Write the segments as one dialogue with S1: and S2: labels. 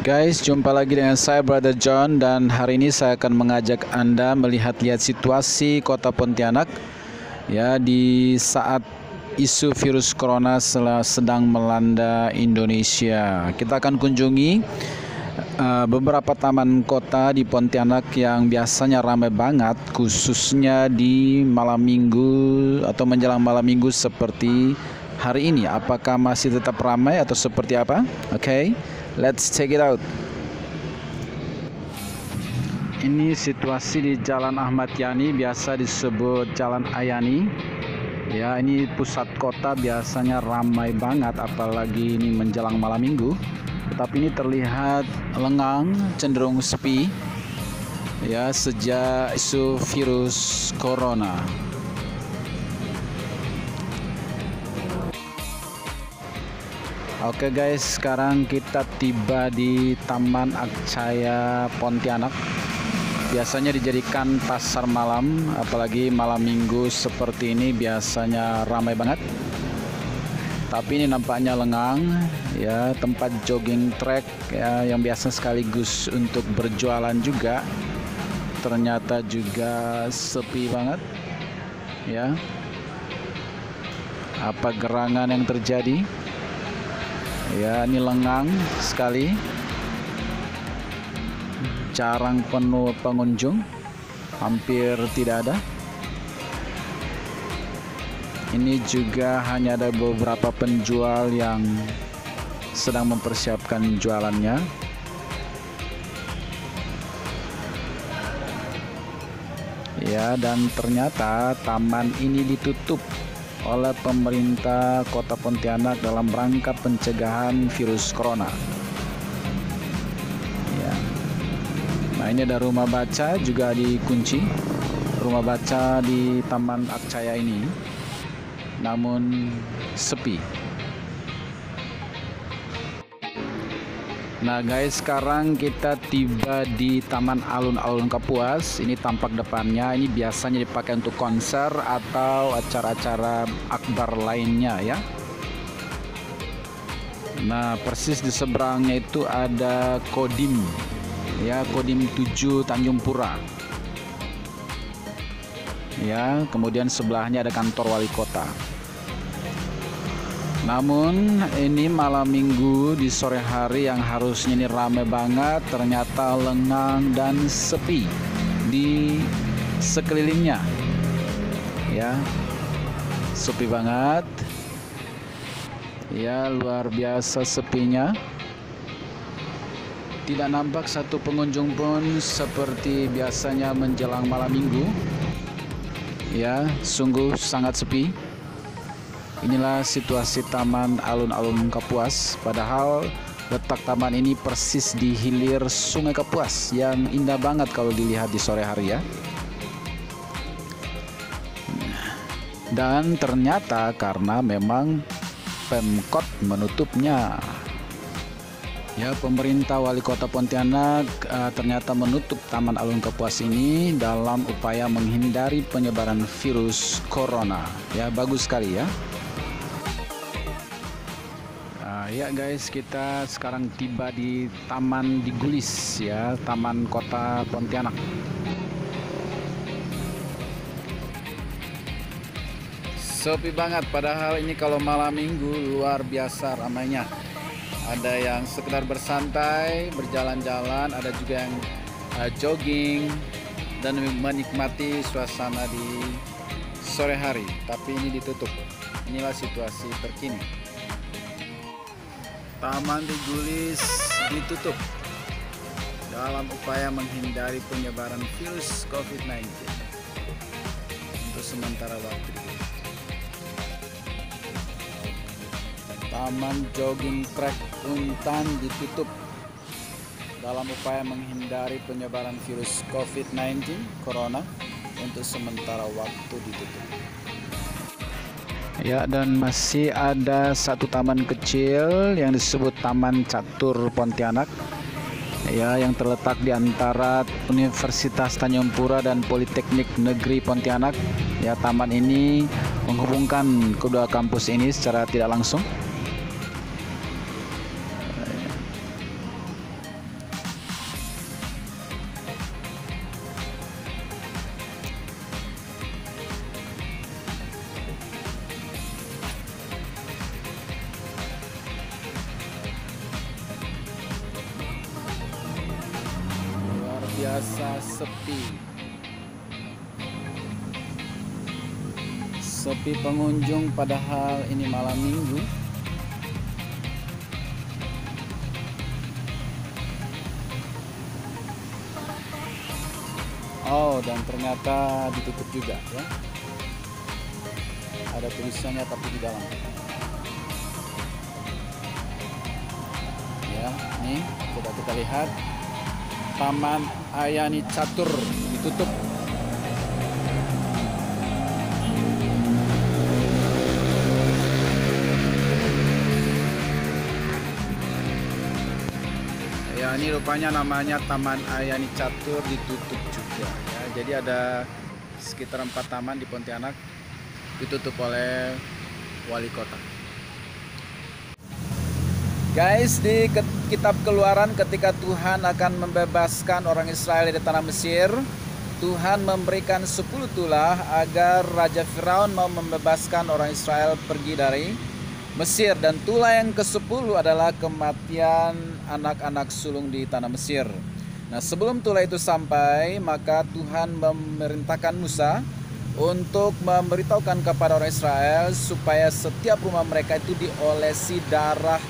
S1: Guys, jumpa lagi dengan saya Brother John, dan hari ini saya akan mengajak Anda melihat-lihat situasi Kota Pontianak ya di saat isu virus corona sedang melanda Indonesia. Kita akan kunjungi beberapa taman kota di Pontianak yang biasanya ramai banget, khususnya di malam minggu atau menjelang malam minggu seperti hari ini. Apakah masih tetap ramai atau seperti apa? Oke. Let's check it out. Ini situasi di Jalan Ahmad Yani, biasa disebut Jalan Ayani. Ya, ini pusat kota biasanya ramai banget, apalagi ini menjelang malam minggu. Tetapi ini terlihat lengang, cenderung sepi. Ya, sejak isu virus corona. Oke guys, sekarang kita tiba di Taman Akcaya Pontianak. Biasanya dijadikan pasar malam, apalagi malam minggu seperti ini biasanya ramai banget. Tapi ini nampaknya lengang, ya, tempat jogging track ya, yang biasa sekaligus untuk berjualan juga. Ternyata juga sepi banget, ya. Apa gerangan yang terjadi? Ya, ini lengang sekali, jarang penuh pengunjung, hampir tidak ada. Ini juga hanya ada beberapa penjual yang sedang mempersiapkan jualannya. Ya, dan ternyata taman ini ditutup oleh pemerintah Kota Pontianak dalam rangka pencegahan virus corona. Ya. Nah, ini ada rumah baca juga dikunci. Rumah baca di Taman Akcaya ini, namun sepi. Nah guys, sekarang kita tiba di Taman Alun-Alun Kapuas. Ini tampak depannya, ini biasanya dipakai untuk konser atau acara-acara akbar lainnya ya. Nah, persis di seberangnya itu ada Kodim ya, Kodim 7 Tanjung Pura. Ya, kemudian sebelahnya ada kantor wali kota. Namun ini malam minggu di sore hari yang harusnya ini ramai banget, ternyata lengang dan sepi di sekelilingnya. Ya, sepi banget. Ya, luar biasa sepinya. Tidak nampak satu pengunjung pun seperti biasanya menjelang malam minggu. Ya, sungguh sangat sepi. Inilah situasi Taman Alun-Alun Kapuas. Padahal letak taman ini persis di hilir Sungai Kapuas yang indah banget kalau dilihat di sore hari ya. Dan ternyata karena memang Pemkot menutupnya. Ya, pemerintah wali kota Pontianak ternyata menutup Taman Alun Kapuas ini dalam upaya menghindari penyebaran virus corona. Ya, bagus sekali ya. Ya guys, kita sekarang tiba di Taman Digulis ya, Taman Kota Pontianak. Sepi banget, padahal ini kalau malam minggu luar biasa ramainya. Ada yang sekedar bersantai, berjalan-jalan, ada juga yang jogging dan menikmati suasana di sore hari. Tapi ini ditutup. Inilah situasi terkini. Taman Digulis ditutup dalam upaya menghindari penyebaran virus COVID-19 untuk sementara waktu. Taman jogging track Untan ditutup dalam upaya menghindari penyebaran virus COVID-19 corona untuk sementara waktu ditutup. Ya, dan masih ada satu taman kecil yang disebut Taman Catur Pontianak ya, yang terletak di antara Universitas Tanjung Pura dan Politeknik Negeri Pontianak. Ya, taman ini menghubungkan kedua kampus ini secara tidak langsung. biasa sepi. Sepi pengunjung padahal ini malam minggu. Oh, dan ternyata ditutup juga ya. Ada tulisannya tapi di dalam. Ya, ini coba kita lihat. Taman Ayani Catur ditutup. Ya, ini rupanya namanya Taman Ayani Catur ditutup juga ya. Jadi ada sekitar 4 taman di Pontianak ditutup oleh wali kota. Guys, di kitab Keluaran ketika Tuhan akan membebaskan orang Israel dari tanah Mesir, Tuhan memberikan 10 tulah agar Raja Firaun mau membebaskan orang Israel pergi dari Mesir. Dan tulah yang ke-10 adalah kematian anak-anak sulung di tanah Mesir. Nah, sebelum tulah itu sampai, maka Tuhan memerintahkan Musa untuk memberitahukan kepada orang Israel supaya setiap rumah mereka itu diolesi darah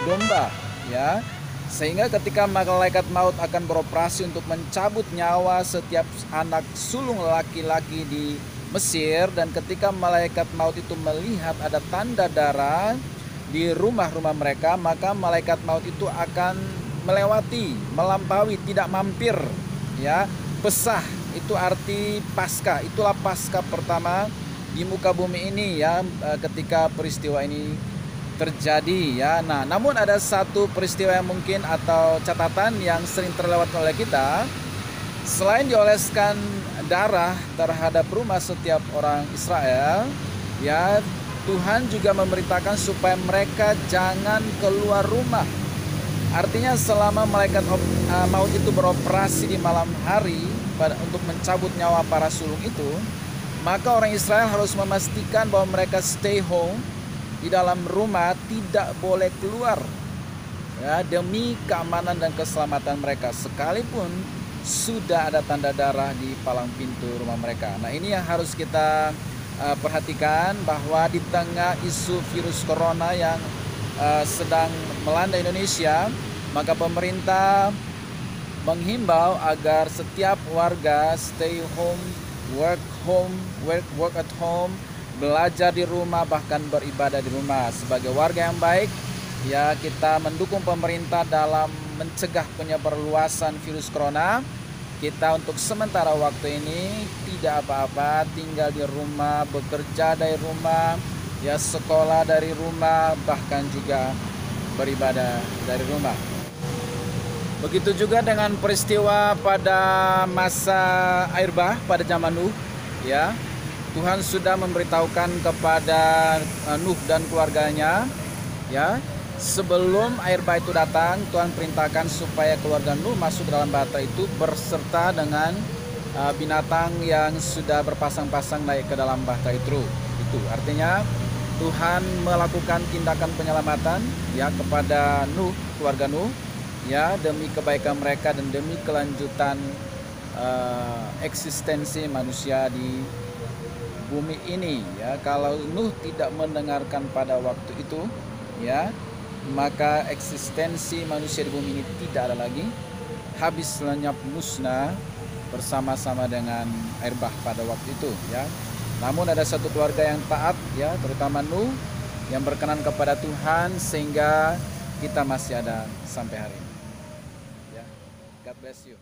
S1: domba ya, sehingga ketika malaikat maut akan beroperasi untuk mencabut nyawa setiap anak sulung laki-laki di Mesir, dan ketika malaikat maut itu melihat ada tanda darah di rumah-rumah mereka, maka malaikat maut itu akan melewati, melampaui, tidak mampir ya. Pesah itu arti pasca, itulah pasca pertama di muka bumi ini ya, ketika peristiwa ini terjadi ya. Nah, namun ada satu peristiwa yang mungkin atau catatan yang sering terlewatkan oleh kita. Selain dioleskan darah terhadap rumah setiap orang Israel ya, Tuhan juga memerintahkan supaya mereka jangan keluar rumah. Artinya selama malaikat maut itu beroperasi di malam hari untuk mencabut nyawa para sulung itu, maka orang Israel harus memastikan bahwa mereka stay home di dalam rumah, tidak boleh keluar ya, demi keamanan dan keselamatan mereka, sekalipun sudah ada tanda darah di palang pintu rumah mereka. Nah, ini yang harus kita perhatikan, bahwa di tengah isu virus corona yang sedang melanda Indonesia, maka pemerintah menghimbau agar setiap warga stay home, work at home, belajar di rumah, bahkan beribadah di rumah. Sebagai warga yang baik ya, kita mendukung pemerintah dalam mencegah penyebar luasan virus corona. Kita untuk sementara waktu ini tidak apa-apa, tinggal di rumah, bekerja dari rumah ya, sekolah dari rumah, bahkan juga beribadah dari rumah. Begitu juga dengan peristiwa pada masa air bah pada zaman Nuh ya. Tuhan sudah memberitahukan kepada Nuh dan keluarganya ya, sebelum air bah itu datang, Tuhan perintahkan supaya keluarga Nuh masuk dalam bahtera itu berserta dengan binatang yang sudah berpasang-pasang naik ke dalam bahtera itu. Itu artinya Tuhan melakukan tindakan penyelamatan ya kepada Nuh, keluarga Nuh ya, demi kebaikan mereka dan demi kelanjutan eksistensi manusia di bumi ini ya. Kalau Nuh tidak mendengarkan pada waktu itu ya, maka eksistensi manusia di bumi ini tidak ada lagi, habis lenyap musnah bersama-sama dengan air bah pada waktu itu ya. Namun ada satu keluarga yang taat ya, terutama Nuh, yang berkenan kepada Tuhan, sehingga kita masih ada sampai hari ini ya. God bless you.